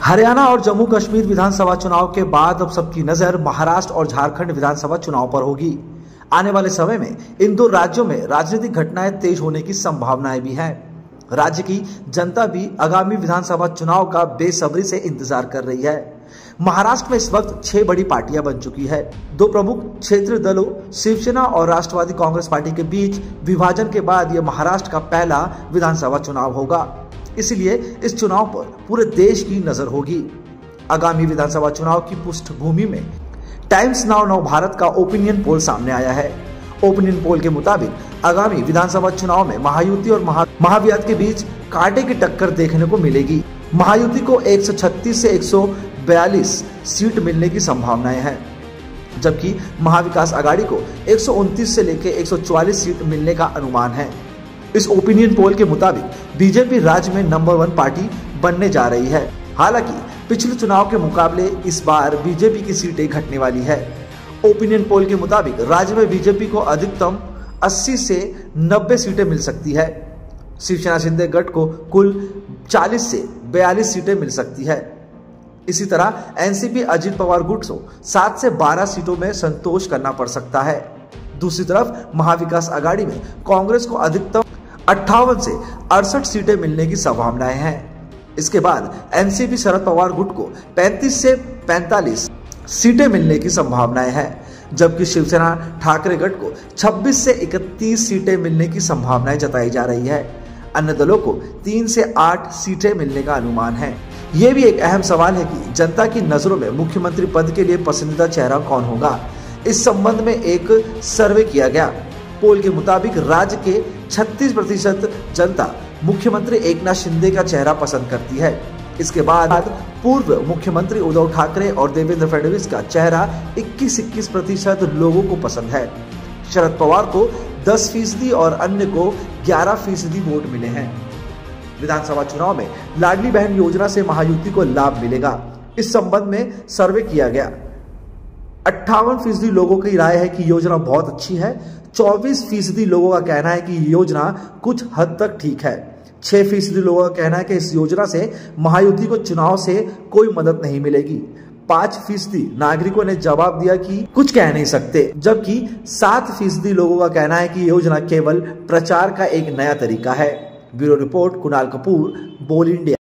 हरियाणा और जम्मू कश्मीर विधानसभा चुनाव के बाद अब सबकी नजर महाराष्ट्र और झारखंड विधानसभा चुनाव पर होगी। आने वाले समय में इन दो राज्यों में राजनीतिक घटनाएं तेज होने की संभावनाएं भी हैं। राज्य की जनता भी आगामी विधानसभा चुनाव का बेसब्री से इंतजार कर रही है। महाराष्ट्र में इस वक्त 6 बड़ी पार्टियां बन चुकी है। 2 प्रमुख क्षेत्रीय दलों शिवसेना और राष्ट्रवादी कांग्रेस पार्टी के बीच विभाजन के बाद यह महाराष्ट्र का पहला विधानसभा चुनाव होगा। इसलिए इस चुनाव पर पूरे देश की नजर होगी। आगामी विधानसभा चुनाव की पृष्ठभूमि में टाइम्स नाउ भारत का ओपिनियन पोल सामने आया है। ओपिनियन पोल के मुताबिक आगामी विधानसभा चुनाव में महायुति और महाविवाद के बीच कांटे की टक्कर देखने को मिलेगी। महायुति को 136 से 142 सीट मिलने की संभावनाएं हैं, जबकि महाविकास आघाड़ी को 129 से लेकर 144 सीट मिलने का अनुमान है। इस ओपिनियन पोल के मुताबिक बीजेपी राज्य में नंबर 1 पार्टी बनने जा रही है। हालांकि पिछले चुनाव के मुकाबले इस बार बीजेपी की सीटें घटने वाली है। ओपिनियन पोल के मुताबिक राज्य में बीजेपी को अधिकतम 80 से 90 सीटें मिल सकती है। शिवसेना शिंदे गठ को कुल 40 से 42 सीटें मिल सकती है। इसी तरह एनसीपी अजित पवार गुट को 7 से 12 सीटों में संतोष करना पड़ सकता है। दूसरी तरफ महाविकास आघाड़ी में कांग्रेस को अधिकतम 58 से 68 सीटें मिलने की संभावनाएं हैं। इसके बाद एनसीपी शरद पवार गुट को 35 से 45 सीटें मिलने की संभावनाएं हैं, जबकि शिवसेना ठाकरे गठ को 26 से 31 सीटें मिलने की संभावनाएं जताई जा रही है। अन्य दलों को 3 से 8 सीटें मिलने का अनुमान है। ये भी एक अहम सवाल है कि जनता की नजरों में मुख्यमंत्री पद के लिए पसंदीदा चेहरा कौन होगा। इस संबंध में एक सर्वे किया गया। पोल के मुताबिक राज्य के 36% जनता मुख्यमंत्री एकनाथ शिंदे का चेहरा पसंद करती है। इसके बाद पूर्व मुख्यमंत्री उद्धव ठाकरे और देवेंद्र फडणवीस का चेहरा 21% लोगों को पसंद है। शरद पवार को 10% और अन्य को 11% वोट मिले हैं। विधानसभा चुनाव में लाडली बहन योजना से महायुति को लाभ मिलेगा। इस संबंध में सर्वे किया गया। 58% लोगों की राय है कि योजना बहुत अच्छी है। 24% लोगों का कहना है कि योजना कुछ हद तक ठीक है। 6% लोगों का कहना है कि इस योजना से महायुति को चुनाव से कोई मदद नहीं मिलेगी। 5% नागरिकों ने जवाब दिया कि कुछ कह नहीं सकते, जबकि 7% लोगों का कहना है कि योजना केवल प्रचार का एक नया तरीका है। ब्यूरो रिपोर्ट, कुणाल कपूर, बोल इंडिया।